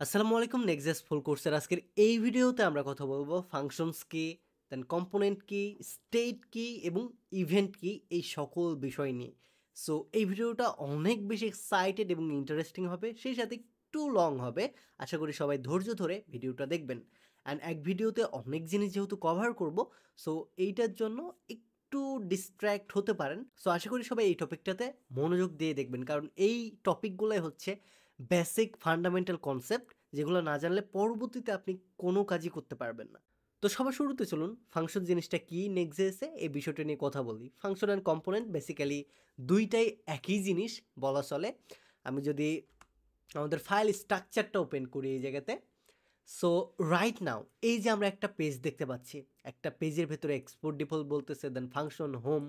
আসসালামু আলাইকুম নেক্সট ফুল কোর্সের আজকের এই ভিডিওতে আমরা কথা বলবো ফাংশনস কি, দেন কম্পোনেন্ট কি, স্টেট কি এবং ইভেন্ট কি এই সকল বিষয় নিয়ে। সো এই ভিডিওটা অনেক বেশি এক্সাইটেড এবং ইন্টারেস্টিং হবে, সেই সাথে একটু লং হবে। আশা করি সবাই ধৈর্য ধরে ভিডিওটা দেখবেন। অ্যান্ড এক ভিডিওতে অনেক জিনিস যেহেতু কভার করব, সো এইটার জন্য একটু ডিস্ট্র্যাক্ট হতে পারেন। সো আশা করি সবাই এই টপিকটাতে মনোযোগ দিয়ে দেখবেন, কারণ এই টপিকগুলোই হচ্ছে বেসিক ফান্ডামেন্টাল কনসেপ্ট, যেগুলো না জানলে পরবর্তীতে আপনি কোনো কাজই করতে পারবেন না। তো সবার শুরুতে চলুন ফাংশন জিনিসটা কি নেক্সট.js এই বিষয়টা নিয়ে কথা বলি। ফাংশন অ্যান্ড কম্পোনেন্ট বেসিক্যালি দুইটাই একই জিনিস বলা চলে। আমি যদি আমাদের ফাইল স্ট্রাকচারটা ওপেন করি এই জায়গাতে, সো রাইট নাও এই যে আমরা একটা পেজ দেখতে পাচ্ছি, একটা পেজের ভেতরে এক্সপোর্ট ডিফল্ট বলতেছে, দেন ফাংশন হোম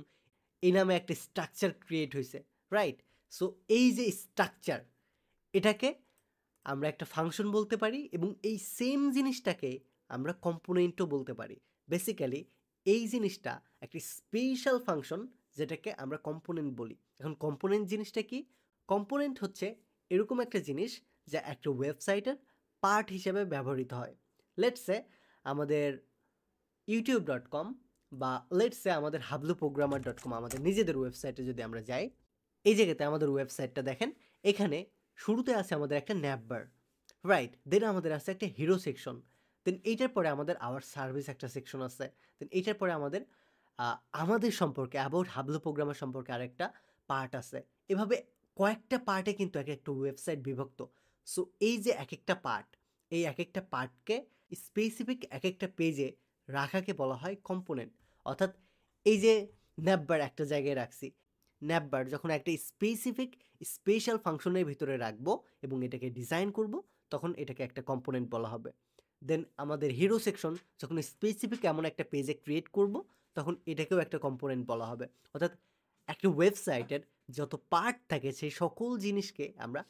এই নামে একটা স্ট্রাকচার ক্রিয়েট হয়েছে, রাইট? সো এই যে স্ট্রাকচার, এটাকে আমরা একটা ফাংশন বলতে পারি এবং এই সেম জিনিসটাকে আমরা কম্পোনেন্টও বলতে পারি। বেসিক্যালি এই জিনিসটা একটা স্পেশাল ফাংশন, যেটাকে আমরা কম্পোনেন্ট বলি। এখন কম্পোনেন্ট জিনিসটা কি? কম্পোনেন্ট হচ্ছে এরকম একটা জিনিস যা একটা ওয়েবসাইটের পার্ট হিসেবে ব্যবহৃত হয়। লেটসে আমাদের youtube.com বা লেটসে আমাদের habluprogramer.com, আমাদের নিজেদের ওয়েবসাইটে যদি আমরা যাই, এই জায়গাতে আমাদের ওয়েবসাইটটা দেখেন, এখানে শুরুতে আছে আমাদের একটা ন্যাপবার, রাইট? দেন আমাদের আছে একটা হিরো সেকশন, দেন এইটার পরে আমাদের আওয়ার সার্ভিস একটা সেকশন আছে, দেন এইটার পরে আমাদের আমাদের সম্পর্কে অ্যাবাউট হাবলু প্রোগ্রামার সম্পর্কে আরেকটা পার্ট আছে। এভাবে কয়েকটা পার্টে কিন্তু এক একটা ওয়েবসাইট বিভক্ত। সো এই যে এক একটা পার্ট, এই এক একটা পার্টকে স্পেসিফিক এক একটা পেজে রাখাকে বলা হয় কম্পোনেন্ট। অর্থাৎ এই যে ন্যাপবার একটা জায়গায় রাখছি, ন্যাপবার যখন একটা স্পেসিফিক স্পেশাল ফাংশনের ভিতরে রাখবো এবং এটাকে ডিজাইন করব, তখন এটাকে একটা কম্পোনেন্ট বলা হবে। দেন আমাদের হিরো সেকশন যখন স্পেসিফিক এমন একটা পেজে ক্রিয়েট করব, তখন এটাকেও একটা কম্পোনেন্ট বলা হবে। অর্থাৎ একটা ওয়েবসাইটের যত পার্ট থাকে সেই সকল জিনিসকে আমরা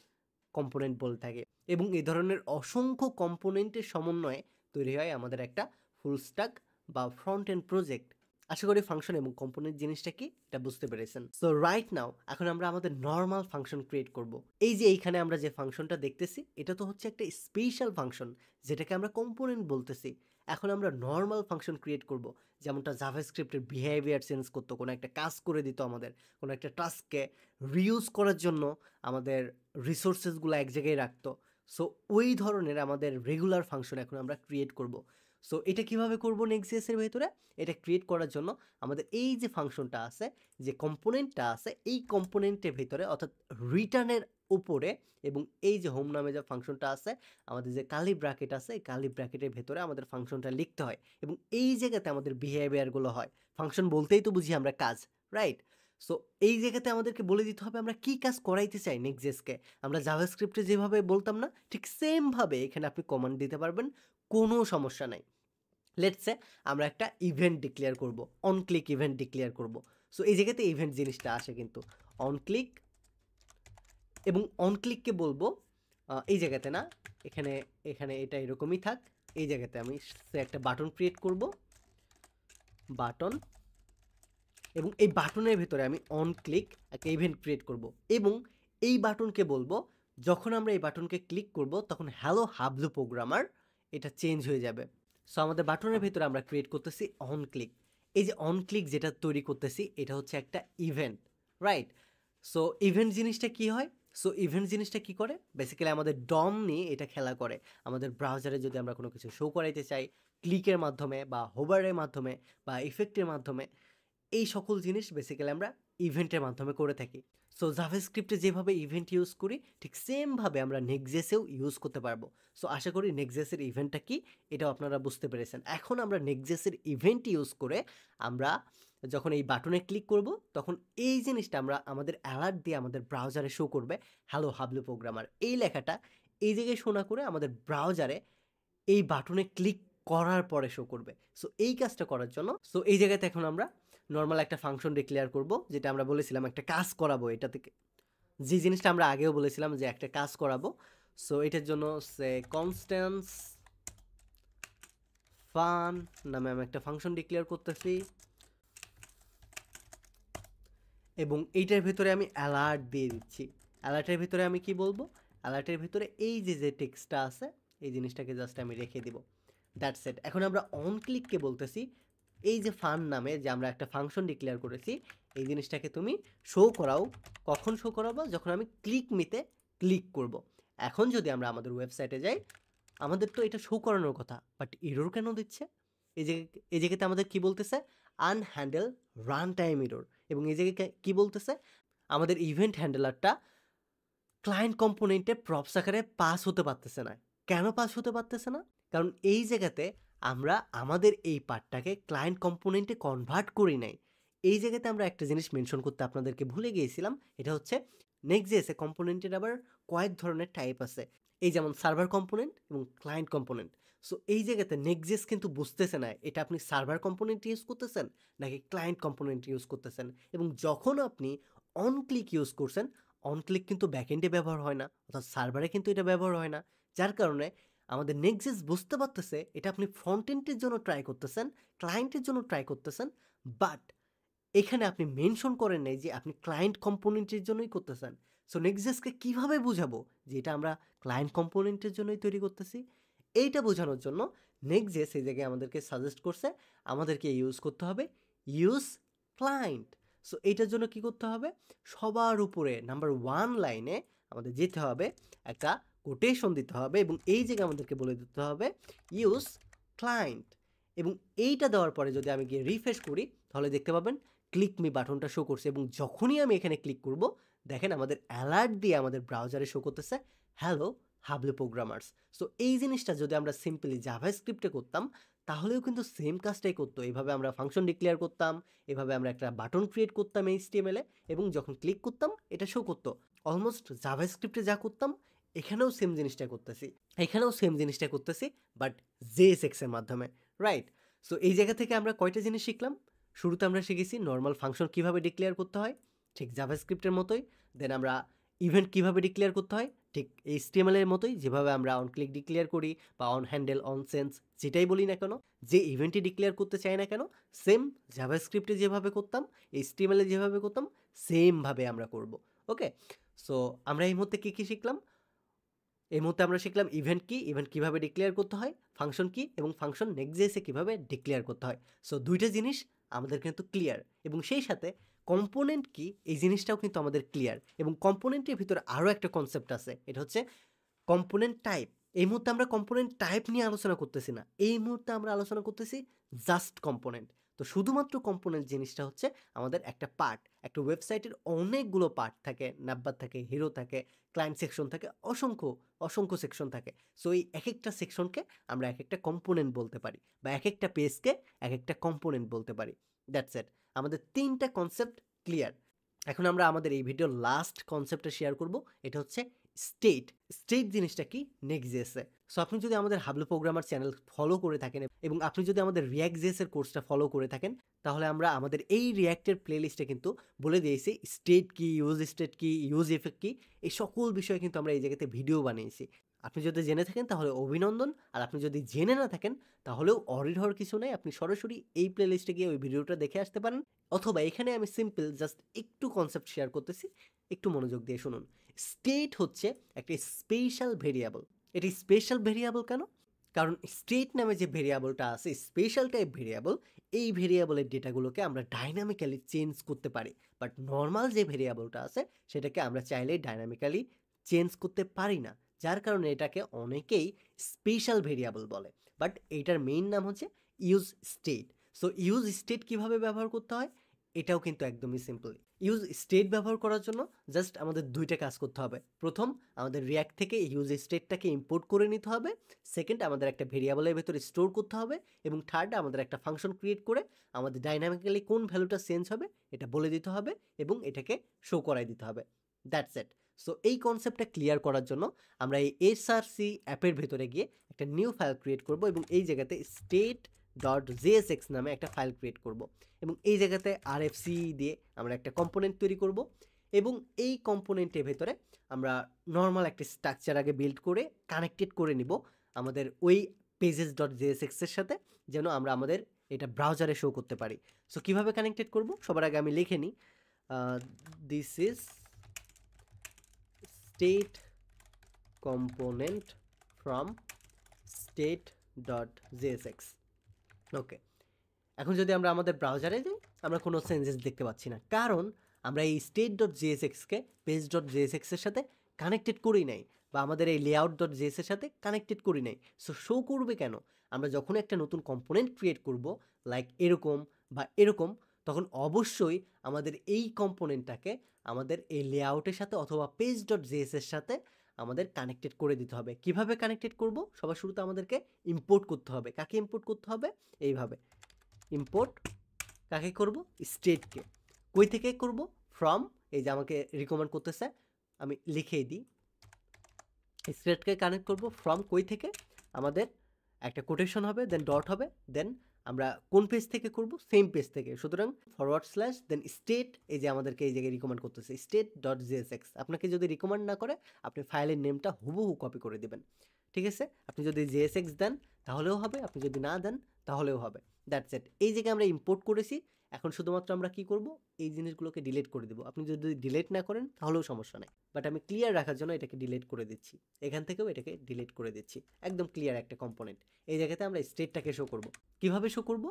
কম্পোনেন্ট বলে থাকি, এবং এই ধরনের অসংখ্য কম্পোনেন্টের সমন্বয়ে তৈরি হয় আমাদের একটা ফুল স্ট্যাক বা ফ্রন্ট এন্ড প্রজেক্ট। আশা করি ফাংশন এবং কম্পোনেন্ট জিনিসটা কি এটা বুঝতে পেরেছেন। সো রাইট নাও এখন আমরা আমাদের নর্মাল ফাংশন ক্রিয়েট করব। এই যে এইখানে আমরা যে ফাংশনটা দেখতেছি, এটা তো হচ্ছে একটা স্পেশাল ফাংশন যেটাকে আমরা কম্পোনেন্ট বলতেছি। এখন আমরা নর্মাল ফাংশন ক্রিয়েট করব, যেমনটা জাভাস্ক্রিপ্টের বিহেভিয়ার চেঞ্জ করতো, কোনো একটা কাজ করে দিত আমাদের, কোনো একটা টাস্ককে রিউজ করার জন্য আমাদের রিসোর্সেসগুলো এক জায়গায় রাখতো। সো ওই ধরনের আমাদের রেগুলার ফাংশন এখন আমরা ক্রিয়েট করব। সো এটা কিভাবে করব নেক্সট.js এর ভেতরে? এটা ক্রিয়েট করার জন্য আমাদের এই যে ফাংশনটা আছে, যে কম্পোনেন্টটা আছে, এই কম্পোনেন্টের ভিতরে অর্থাৎ রিটার্নের উপরে, এবং এই যে হোম নামে যে ফাংশনটা আছে, আমাদের যে কার্লি ব্র্যাকেট আছে, এই কার্লি ব্র্যাকেটের ভেতরে আমাদের ফাংশনটা লিখতে হয় এবং এই জায়গাতে আমাদের বিহেভিয়ারগুলো হয়। ফাংশন বলতেই তো বুঝি আমরা কাজ, রাইট? সো এই জায়গাতে আমাদেরকে বলে দিতে হবে আমরা কি কাজ করাইতে চাই নেক্সট.js-কে। আমরা জাভাস্ক্রিপ্টে যেভাবে বলতাম না, ঠিক সেমভাবে এখানে আপনি কমান্ড দিতে পারবেন, কোনো সমস্যা নাই। লেটস সে আমরা একটা ইভেন্ট ডিক্লেয়ার করব, অন ক্লিক ইভেন্ট ডিক্লেয়ার করব। সো এই জায়গাতে ইভেন্ট জিনিসটা আসে কিন্তু অন ক্লিক, এবং অন ক্লিককে বলবো এই জায়গাতে না, এখানে এখানে এটা এরকমই থাক। এই জায়গাতে আমি সে একটা বাটন ক্রিয়েট করব, বাটন, এবং এই বাটনের ভেতরে আমি অন ক্লিক একটা ইভেন্ট ক্রিয়েট করব, এবং এই বাটনকে বলবো যখন আমরা এই বাটনকে ক্লিক করব তখন হ্যালো হাবলু প্রোগ্রামার এটা চেঞ্জ হয়ে যাবে। সো আমাদের বাটনের ভেতরে আমরা ক্রিয়েট করতেছি অন ক্লিক। এই যে অন ক্লিক যেটা তৈরি করতেছি, এটা হচ্ছে একটা ইভেন্ট, রাইট? সো ইভেন্ট জিনিসটা কি হয়? সো ইভেন্ট জিনিসটা কি করে? বেসিক্যালি আমাদের ডম নিয়ে এটা খেলা করে। আমাদের ব্রাউজারে যদি আমরা কোনো কিছু শো করাইতে চাই, ক্লিকের মাধ্যমে বা হোভারের মাধ্যমে বা ইফেক্টের মাধ্যমে, এই সকল জিনিস বেসিক্যালি আমরা ইভেন্টের মাধ্যমে করে থাকি। সো জাভাস্ক্রিপ্টে যেভাবে ইভেন্ট ইউজ করি, ঠিক সেমভাবে আমরা নেক্সট.js-এও ইউজ করতে পারবো। সো আশা করি নেক্সট.js-এর ইভেন্টটা কি এটাও আপনারা বুঝতে পেরেছেন। এখন আমরা নেক্সট.js-এর ইভেন্ট ইউজ করে আমরা যখন এই বাটনে ক্লিক করব, তখন এই জিনিসটা আমরা আমাদের অ্যালার্ট দিয়ে আমাদের ব্রাউজারে শো করবে, হ্যালো হাবলু প্রোগ্রামার এই লেখাটা এই জায়গায় শো না করে আমাদের ব্রাউজারে এই বাটনে ক্লিক করার পরে শো করবে। সো এই কাজটা করার জন্য সো এই জায়গাতে এখন আমরা নর্মাল একটা ফাংশন ডিক্লেয়ার করব, যেটা আমরা বলেছিলাম একটা কাজ করাবো। এটা থেকে যে জিনিসটা আমরা আগেও বলেছিলাম যে একটা কাজ করাবো। সো এটার জন্য সে কনস্ট্যান্স ফান নামে আমি একটা ফাংশন ডিক্লেয়ার করতেছি, এবং এইটার ভিতরে আমি অ্যালার্ট দিয়ে দিচ্ছি। অ্যালার্টের ভিতরে আমি কি বলবো? অ্যালার্টের ভিতরে এই যে টেক্সটটা আছে এই জিনিসটাকে জাস্ট আমি রেখে দিব। That's it. এখন আমরা অন ক্লিককে বলতেছি এই যে ফান নামে যে আমরা একটা ফাংশন ডিক্লেয়ার করেছি এই জিনিসটাকে তুমি শো করাও। কখন শো করাবো? যখন আমি ক্লিক মিতে ক্লিক করব। এখন যদি আমরা আমাদের ওয়েবসাইটে যাই, আমাদের তো এটা শো করানোর কথা, বাট এরর কেন দিচ্ছে? এই যে এই জায়গাতে আমাদের কি বলতেছে? আনহ্যান্ডেল রান টাইম এরর। এবং এই জায়গায় কি বলতেছে? আমাদের ইভেন্ট হ্যান্ডেলারটা ক্লায়েন্ট কম্পোনেন্টে প্রপস আকারে পাস হতে পারতেছে না। কেন পাস হতে পারতেছে না? কারণ এই জায়গাতে আমরা আমাদের এই পার্টটাকে ক্লায়েন্ট কম্পোনেন্টে কনভার্ট করি নাই। এই জায়গাতে আমরা একটা জিনিস মেনশন করতে আপনাদেরকে ভুলে গিয়েছিলাম। এটা হচ্ছে নেক্সট.js কম্পোনেন্টের আবার কয়েক ধরনের টাইপ আছে। এই যেমন সার্ভার কম্পোনেন্ট এবং ক্লায়েন্ট কম্পোনেন্ট। সো এই জায়গাতে নেক্সট.js কিন্তু বুঝতেছে না এটা আপনি সার্ভার কম্পোনেন্ট ইউজ করতেছেন নাকি ক্লায়েন্ট কম্পোনেন্ট ইউজ করতেছেন। এবং যখন আপনি অন ক্লিক ইউজ করছেন, অন ক্লিক কিন্তু ব্যাকএন্ডে ব্যবহার হয় না, অর্থাৎ সার্ভারে কিন্তু এটা ব্যবহার হয় না। যার কারণে আমাদের নেক্সট বুঝতে পারতেছে এটা আপনি ফ্রন্ট এন্ডের জন্য ট্রাই করতেছেন, ক্লায়েন্টের জন্য ট্রাই করতেছেন, বাট এখানে আপনি মেনশন করেন নাই যে আপনি ক্লায়েন্ট কম্পোনেন্টের জন্যই করতেছেন। সো নেক্সটকে কিভাবে বুঝাবো যে এটা আমরা ক্লায়েন্ট কম্পোনেন্টের জন্যই তৈরি করতেছি? এইটা বোঝানোর জন্য নেক্সট এই জায়গায় আমাদেরকে সাজেস্ট করছে আমাদেরকে ইউজ করতে হবে ইউজ ক্লায়েন্ট। সো এইটার জন্য কি করতে হবে? সবার উপরে নাম্বার 1 লাইনে আমাদের যেতে হবে, একটা কোটেশন দিতে হবে এবং এই জায়গায় আমাদেরকে বলে দিতে হবে ইউজ ক্লায়েন্ট। এবং এইটা দেওয়ার পরে যদি আমি গিয়ে রিফ্রেশ করি তাহলে দেখতে পাবেন ক্লিক মি বাটনটা শো করছে এবং যখনই আমি এখানে ক্লিক করব দেখেন আমাদের অ্যালার্ট দিয়ে আমাদের ব্রাউজারে শো করতেছে হ্যালো হাবলু প্রোগ্রামার্স। সো এই জিনিসটা যদি আমরা সিম্পলি জাভাস্ক্রিপ্টে করতাম তাহলেও কিন্তু সেম কাজটাই করতো। এইভাবে আমরা ফাংশন ডিক্লেয়ার করতাম, এভাবে আমরা একটা বাটন ক্রিয়েট করতাম HTML এ এবং যখন ক্লিক করতাম এটা শো করতো। অলমোস্ট জাভাস্ক্রিপ্টে যা করতাম এখানেও সেম জিনিসটা করতেছি, বাট JSX এর মাধ্যমে, রাইট? সো এই জায়গা থেকে আমরা কয়টা জিনিস শিখলাম? শুরুতে আমরা শিখেছি নর্মাল ফাংশন কিভাবে ডিক্লেয়ার করতে হয়, ঠিক জাভাস্ক্রিপ্টের মতোই। দেন আমরা ইভেন্ট কিভাবে ডিক্লেয়ার করতে হয়, ঠিক HTML এর মতোই, যেভাবে আমরা অন ক্লিক ডিক্লেয়ার করি বা অন হ্যান্ডেল অন সেন্স যেটাই বলি না কেন, যে ইভেন্টই ডিক্লেয়ার করতে চাই না কেন, সেম জাভাস্ক্রিপ্টে যেভাবে করতাম, HTML এ যেভাবে করতাম সেমভাবে আমরা করব। ওকে, সো আমরা এই মুহূর্তে কী শিখলাম? এই মুহূর্তে আমরা শিখলাম ইভেন্ট কি, ইভেন্ট কিভাবে ডিক্লেয়ার করতে হয়, ফাংশন কি এবং ফাংশন নেক্সট.js কিভাবে ডিক্লেয়ার করতে হয়। সো দুইটা জিনিস আমাদের কিন্তু ক্লিয়ার এবং সেই সাথে কম্পোনেন্ট কি এই জিনিসটাও কিন্তু আমাদের ক্লিয়ার। এবং কম্পোনেন্টের ভিতরে আরও একটা কনসেপ্ট আছে, এটা হচ্ছে কম্পোনেন্ট টাইপ। এই মুহূর্তে আমরা কম্পোনেন্ট টাইপ নিয়ে আলোচনা করতেছি না, এই মুহূর্তে আমরা আলোচনা করতেছি জাস্ট কম্পোনেন্ট। তো শুধুমাত্র কম্পোনেন্ট জিনিসটা হচ্ছে আমাদের একটা পার্ট। একটা ওয়েবসাইটের অনেকগুলো পার্ট থাকে, নাব্বার থাকে, হিরো থাকে, ক্লায়েন্ট সেকশন থাকে, অসংখ্য অসংখ্য সেকশন থাকে। সো এই এক একটা সেকশনকে আমরা এক একটা কম্পোনেন্ট বলতে পারি বা এক একটা পেজকে এক একটা কম্পোনেন্ট বলতে পারি। That's it. আমাদের তিনটা কনসেপ্ট ক্লিয়ার। এখন আমরা আমাদের এই ভিডিওর লাস্ট কনসেপ্টটা শেয়ার করব, এটা হচ্ছে স্টেট। স্টেট জিনিসটা কি নেক্সট.js-এ। সো আপনি যদি আমাদের হাবলু প্রোগ্রামার চ্যানেল ফলো করে থাকেন এবং আপনি যদি আমাদের রিয়াক্ট.js-এর কোর্সটা ফলো করে থাকেন তাহলে আমরা আমাদের এই রিয়াক্টের প্লেলিস্টে কিন্তু বলে দিয়েছি স্টেট কি, ইউজ স্টেট কি, ইউজ ইফেক্ট কি, এই সকল বিষয়ে কিন্তু আমরা এই জায়গাতে ভিডিও বানিয়েছি। আপনি যদি জেনে থাকেন তাহলে অভিনন্দন, আর আপনি যদি জেনে না থাকেন তাহলেও অরিড হওয়ার কিছু নেই, আপনি সরাসরি এই প্লেলিস্টে গিয়ে ওই ভিডিওটা দেখে আসতে পারেন। অথবা এখানে আমি সিম্পল জাস্ট একটু কনসেপ্ট শেয়ার করতেছি, একটু মনোযোগ দিয়ে শুনুন। স্টেট হচ্ছে একটা স্পেশাল ভেরিয়েবল। এটি স্পেশাল ভেরিয়েবল কেন? কারণ স্টেট নামে যে ভেরিয়েবলটা আছে, স্পেশাল টাইপ ভেরিয়েবল, এই ভেরিয়েবলের ডেটাগুলোকে আমরা ডাইনামিক্যালি চেঞ্জ করতে পারি। বাট নর্মাল যে ভেরিয়েবলটা আছে সেটাকে আমরা চাইলেই ডাইনামিক্যালি চেঞ্জ করতে পারি না, যার কারণে এটাকে অনেকেই স্পেশাল ভেরিয়েবল বলে। বাট এইটার মেইন নাম হচ্ছে use state. So use state কিভাবে ব্যবহার করতে হয় এটাও কিন্তু একদমই সিম্পল। ইউজ স্টেট ব্যবহার করার জন্য জাস্ট আমাদের দুইটা কাজ করতে হবে। প্রথম, আমাদের রিয়াক্ট থেকে ইউজ স্টেটটাকে ইম্পোর্ট করে নিতে হবে। সেকেন্ড, আমাদের একটা ভেরিয়েবলের ভেতরে স্টোর করতে হবে। এবং থার্ড, আমাদের একটা ফাংশন ক্রিয়েট করে আমাদের ডাইনামিক্যালি কোন ভ্যালুটা চেঞ্জ হবে এটা বলে দিতে হবে এবং এটাকে শো করাই দিতে হবে। That's it. সো এই কনসেপ্টটা ক্লিয়ার করার জন্য আমরা এই এসআরসি অ্যাপের ভেতরে গিয়ে একটা নিউ ফাইল ক্রিয়েট করব এবং এই জায়গাতে state.jsx নামে একটা ফাইল ক্রিয়েট করব এবং এই জায়গাতে আরএফসি দিয়ে আমরা একটা কম্পোনেন্ট তৈরি করব এবং এই কম্পোনেন্টের ভেতরে আমরা নর্মাল একটা স্ট্রাকচার আগে বিল্ড করে কানেক্টেড করে নিব আমাদের ওই pages.jsx এর সাথে, যেন আমরা আমাদের এটা ব্রাউজারে শো করতে পারি। সো কিভাবে কানেক্টেড করব? সবার আগে আমি লিখে নিই, this is state component from state.jsx। ওকে, এখন যদি আমরা আমাদের ব্রাউজারে যাই আমরা কোনো চেঞ্জেস দেখতে পাচ্ছি না, কারণ আমরা এই state.jsx-কে page.jsx-এর সাথে কানেক্টেড করি নাই, বা আমাদের এই layout.js এর সাথে কানেক্টেড করি নাই। সো শো করবে কেন? আমরা যখন একটা নতুন কম্পোনেন্ট ক্রিয়েট করব, লাইক এরকম বা এরকম, তখন অবশ্যই আমাদের এই কম্পোনেন্টটাকে আমাদের এই লেআউটের সাথে অথবা page.js এর সাথে আমাদের কানেক্টেড করে দিতে হবে। কিভাবে কানেক্টেড করব? সবার শুরুতে আমাদেরকে ইম্পোর্ট করতে হবে। কাকে ইম্পোর্ট করতে হবে? এইভাবে ইম্পোর্ট কাকে করব? স্টেটকে। কই থেকে করব? ফ্রম, এই যে আমাকে রিকমেন্ড করতেছে, আমি লিখেই দিই, স্টেটকে কানেক্ট করব ফ্রম কই থেকে? আমাদের একটা কোটেশন হবে, দেন ডট হবে, দেন আমরা কোন পেজ থেকে করব? সেম পেজ থেকে। সুতরাং ফরওয়ার্ড স্ল্যাশ দেন স্টেট, এই যে আমাদেরকে এই জায়গায় রিকমেন্ড করতেছে state.jsx। আপনাকে যদি রিকমেন্ড না করে আপনি ফাইলের নেমটা হুবহু কপি করে দিবেন, ঠিক আছে? আপনি যদি jsx দেন তাহলেও হবে, আপনি যদি না দেন তাহলেও হবে। That's it. এই জায়গায় আমরা ইম্পোর্ট করেছি, এখন শুধুমাত্র আমরা কি করব? এই জিনিসগুলোকে ডিলিট করে দেব। আপনি যদি ডিলিট না করেন তাহলেও সমস্যা নাই, বাট আমি ক্লিয়ার রাখার জন্য এটাকে ডিলিট করে দিচ্ছি। এখান থেকেও এটাকে ডিলিট করে দিচ্ছি, একদম ক্লিয়ার একটা কম্পোনেন্ট। এই জায়গাতে আমরা স্টেটটাকে শো করব। কিভাবে শো করব?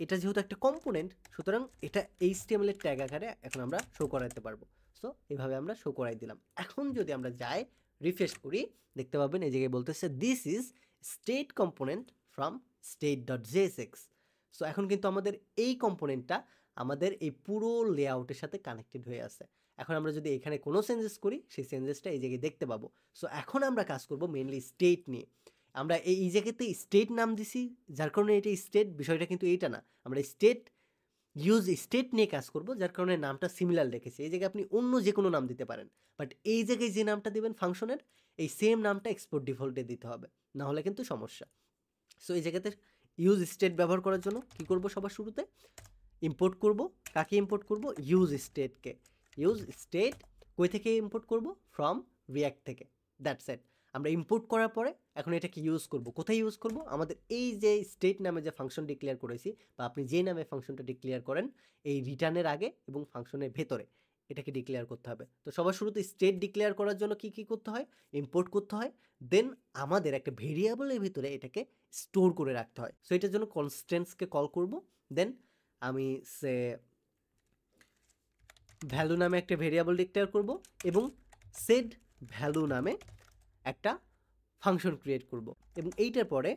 এটা যেহেতু একটা কম্পোনেন্ট, সুতরাং এটা HTML এর ট্যাগ আকারে এখন আমরা শো করাতে পারবো। সো এইভাবে আমরা শো করাই দিলাম। এখন যদি আমরা যাই রিফ্রেশ করি, দেখতে পাবেন এই জায়গায় বলতেছে this is state component from state.jsx। So এখন কিন্তু আমাদের এই কম্পোনেন্টটা আমাদের এই পুরো লেআউটের সাথে কানেক্টেড হয়ে আছে। এখন আমরা যদি এখানে কোনো চেঞ্জেস করি, সেই চেঞ্জেসটা এই জায়গায় দেখতে পাবো। সো এখন আমরা কাজ করব মেইনলি স্টেট নিয়ে। আমরা এই জায়গাতে স্টেট নাম দিছি, যার কারণে এটা স্টেট, বিষয়টা কিন্তু এইটা না। আমরা স্টেট ইউজ স্টেট নিয়ে কাজ করব, যার কারণে নামটা সিমিলার রেখেছি। এই জায়গায় আপনি অন্য যে কোনো নাম দিতে পারেন, বাট এই জায়গায় যে নামটা দিবেন ফাংশনের, এই সেম নামটা এক্সপোর্ট ডিফল্টে দিতে হবে, না হলে কিন্তু সমস্যা। সো এই জায়গাতে ইউজ স্টেট ব্যবহার করার জন্য কি করব? সবার শুরুতে ইম্পোর্ট করব। কাকে ইম্পোর্ট করব? ইউজ স্টেটকে। ইউজ স্টেট কই থেকে ইম্পোর্ট করব? ফ্রম রিয়াক্ট থেকে। That's it. আমরা ইম্পোর্ট করার পরে এখন এটাকে ইউজ করব। কোথায় ইউজ করব? আমাদের এই যে স্টেট নামে যে ফাংশন ডিক্লেয়ার করেছি, বা আপনি যে নামে ফাংশনটা ডিক্লেয়ার করেন, এই রিটার্নের আগে এবং ফাংশনের ভেতরে এটাকে ডিক্লেয়ার করতে হবে। তো সবার শুরুতে স্টেট ডিক্লেয়ার করার জন্য কি করতে হয়? ইম্পোর্ট করতে হয়, দেন আমাদের একটা ভেরিয়েবলের ভিতরে এটাকে স্টোর করে রাখতে হয়। সো এটার জন্য কনস্ট্যান্টসকে কল করব, দেন আমি সে ভ্যালু নামে একটা ভেরিয়েবল ডিক্লেয়ার করব এবং সেট ভ্যালু নামে একটা ফাংশন ক্রিয়েট করব, এবং এইটার পরে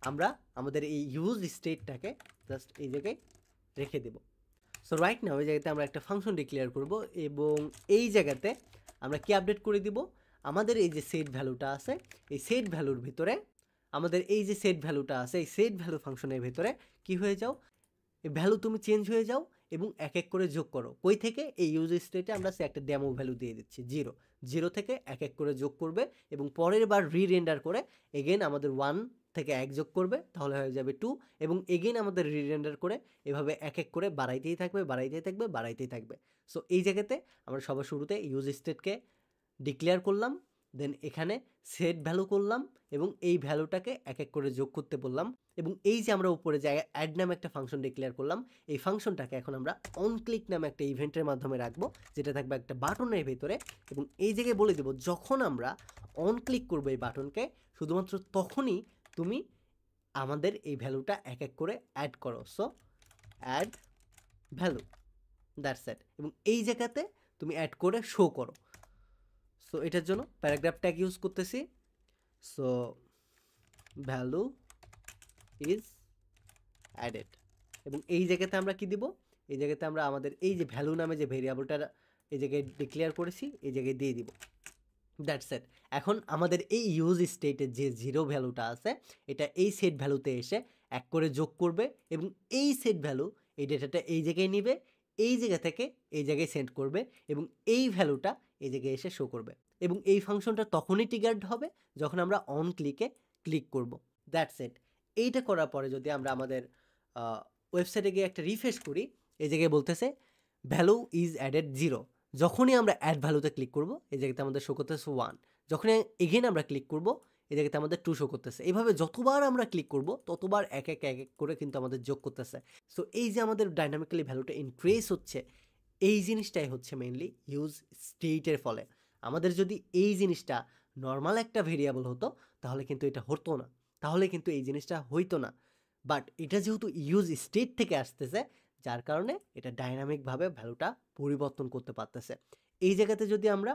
আমরা আমাদের এই ইউজ স্টেটটাকে জাস্ট এই জায়গায় রেখে দেব। সো রাইট নাও এই জায়গাতে আমরা একটা ফাংশন ডিক্লেয়ার করব, এবং এই জায়গাতে আমরা কি আপডেট করে দিব? আমাদের এই যে সেট ভ্যালুটা আছে, এই সেট ভ্যালুর ভিতরে আমাদের এই যে সেট ভ্যালুটা আছে, এই সেট ভ্যালু ফাংশনের ভিতরে কি হয়ে যাও, এই ভ্যালু তুমি চেঞ্জ হয়ে যাও এবং এক এক করে যোগ করো। কই থেকে? এই ইউজ স্টেটে আমরা সে একটা ডেমো ভ্যালু দিয়ে দিচ্ছি 0। 0 থেকে এক এক করে যোগ করবে, এবং পরের বার রিরেন্ডার করে এগেন আমাদের 1 থেকে 1 যোগ করবে, তাহলে হয়ে যাবে 2, এবং এগেন আমাদের রিরেন্ডার করে এভাবে এক এক করে বাড়াইতেই থাকবে, বাড়াইতেই থাকবে, বাড়াইতেই থাকবে। সো এই জায়গাতে আমরা সবার শুরুতে ইউজ স্টেটকে ডিক্লেয়ার করলাম, দেন এখানে সেট ভ্যালু করলাম, এবং এই ভ্যালুটাকে এক এক করে যোগ করতে বললাম, এবং এই যে আমরা উপরে জায়গায় অ্যাড নামে একটা ফাংশন ডিক্লেয়ার করলাম, এই ফাংশনটাকে এখন আমরা অন ক্লিক নামে একটা ইভেন্টের মাধ্যমে রাখবো, যেটা থাকবে একটা বাটনের ভিতরে, এবং এই জায়গায় বলে দেবো যখন আমরা অন ক্লিক করবো এই বাটনকে, শুধুমাত্র তখনই তুমি আমাদের এই ভ্যালুটা এক এক করে অ্যাড করো। So add value, that's it, এবং এই জায়গাতে তুমি অ্যাড করে শো করো। সো এটার জন্য প্যারাগ্রাফ ট্যাগ ইউজ করতেছি। সো ভ্যালু ইজ অ্যাডেড, এবং এই জায়গাতে আমরা কি দিব? এই জায়গাতে আমরা আমাদের এই যে ভ্যালু নামে যে ভেরিয়েবলটা এই জায়গায় ডিক্লেয়ার করেছি, এই জায়গায় দিয়ে দিব। That's it. এখন আমাদের এই ইউজ স্টেটের যে 0 ভ্যালুটা আছে, এটা এই সেট ভ্যালুতে এসে এক করে যোগ করবে, এবং এই সেট ভ্যালু এই ডেটাটা এই জায়গায় নিবে, এই জায়গা থেকে এই জায়গায় সেন্ড করবে, এবং এই ভ্যালুটা এই জায়গায় এসে শো করবে, এবং এই ফাংশনটা তখনই ট্রিগার্ড হবে যখন আমরা অন ক্লিকে ক্লিক করব। That's it. এইটা করার পরে যদি আমরা আমাদের ওয়েবসাইটে গিয়ে একটা রিফ্রেশ করি, এই জায়গায় বলতেছে ভ্যালু ইজ অ্যাডেড 0। যখনই আমরা অ্যাড ভ্যালুতে ক্লিক করব, এই জায়গাতে আমাদের শো করতেছে 1। যখনই এগেন আমরা ক্লিক করব, এই জায়গাতে আমাদের 2 শো করতেছে। এইভাবে যতবার আমরা ক্লিক করব ততবার এক এক করে কিন্তু আমাদের যোগ করতেছে। সো এই যে আমাদের ডাইনামিক্যালি ভ্যালুটা ইনক্রিজ হচ্ছে, এই জিনিসটাই হচ্ছে মেইনলি ইউজ স্টেটের ফলে। আমাদের যদি এই জিনিসটা নর্মাল একটা ভেরিয়েবল হতো তাহলে কিন্তু এটা হতো না, তাহলে কিন্তু এই জিনিসটা হইতো না। বাট এটা যেহেতু ইউজ স্টেট থেকে আসতেছে, যার কারণে এটা ডাইনামিকভাবে ভ্যালুটা পরিবর্তন করতে পারতেছে। এই জায়গাতে যদি আমরা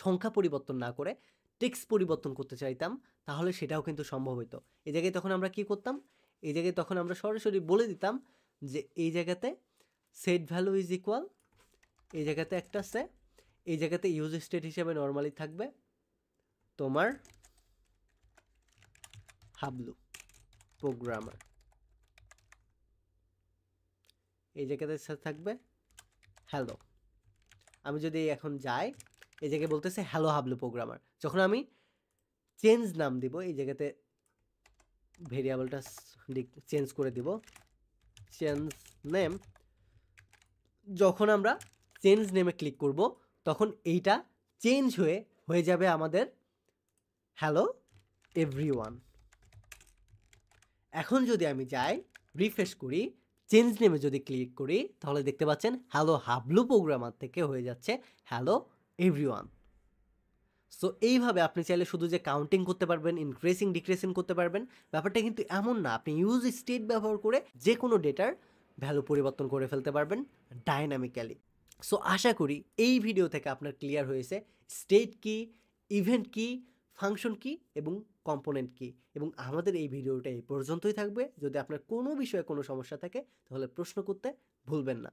সংখ্যা পরিবর্তন না করে টেক্সট পরিবর্তন করতে চাইতাম, তাহলে সেটাও কিন্তু সম্ভব হতো। এই জায়গায় তখন আমরা কি করতাম, এই জায়গায় তখন আমরা সরাসরি বলে দিতাম যে এই জায়গাতে সেট ভ্যালু ইজ ইকুয়াল, এই জায়গাতে একটা সে, এই জায়গাতে ইউজ স্টেট হিসেবে নর্মালি থাকবে তোমার হাবলু প্রোগ্রামার, এই জায়গাতে থাকবে হ্যালো। আমি যদি এখন যাই, এই জায়গায় বলতেছে হ্যালো হাবলু প্রোগ্রামার, যখন আমি চেঞ্জ নাম দিব, এই জায়গাতে ভেরিয়েবলটা চেঞ্জ করে দিব, চেঞ্জ নেম, যখন আমরা চেঞ্জ নেমে ক্লিক করব তখন এইটা চেঞ্জ হয়ে যাবে আমাদের হ্যালো এভরিওয়ান। এখন যদি আমি যাই রিফ্রেশ করি, চেঞ্জ নেমে যদি ক্লিক করি, তাহলে দেখতে পাচ্ছেন হ্যালো হাবলু প্রোগ্রামার থেকে হয়ে যাচ্ছে হ্যালো এভরিওয়ান। সো এইভাবে আপনি চাইলে শুধু যে কাউন্টিং করতে পারবেন, ইনক্রিজিং ডিক্রিজিং করতে পারবেন, ব্যাপারটা কিন্তু এমন না। আপনি ইউজ স্টেট ব্যবহার করে যে কোনো ডেটার ভ্যালু পরিবর্তন করে ফেলতে পারবেন ডাইনামিক্যালি। সো আশা করি এই ভিডিও থেকে আপনার ক্লিয়ার হয়েছে স্টেট কি, ইভেন্ট কি, ফাংশন কি এবং কম্পোনেন্ট কি। এবং আমাদের এই ভিডিওটা এই পর্যন্তই থাকবে। যদি আপনার কোনো বিষয়ে কোনো সমস্যা থাকে তাহলে প্রশ্ন করতে ভুলবেন না।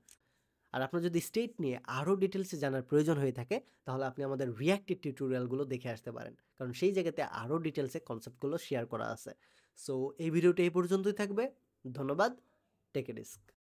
আর আপনার যদি স্টেট নিয়ে আরও ডিটেলসে জানার প্রয়োজন হয়ে থাকে, তাহলে আপনি আমাদের রিঅ্যাক্টিভ টিউটোরিয়ালগুলো দেখে আসতে পারেন, কারণ সেই জায়গাতে আরও ডিটেলসে কনসেপ্টগুলো শেয়ার করা আছে। সো এই ভিডিওটা এই পর্যন্তই থাকবে। ধন্যবাদ। Take a risk.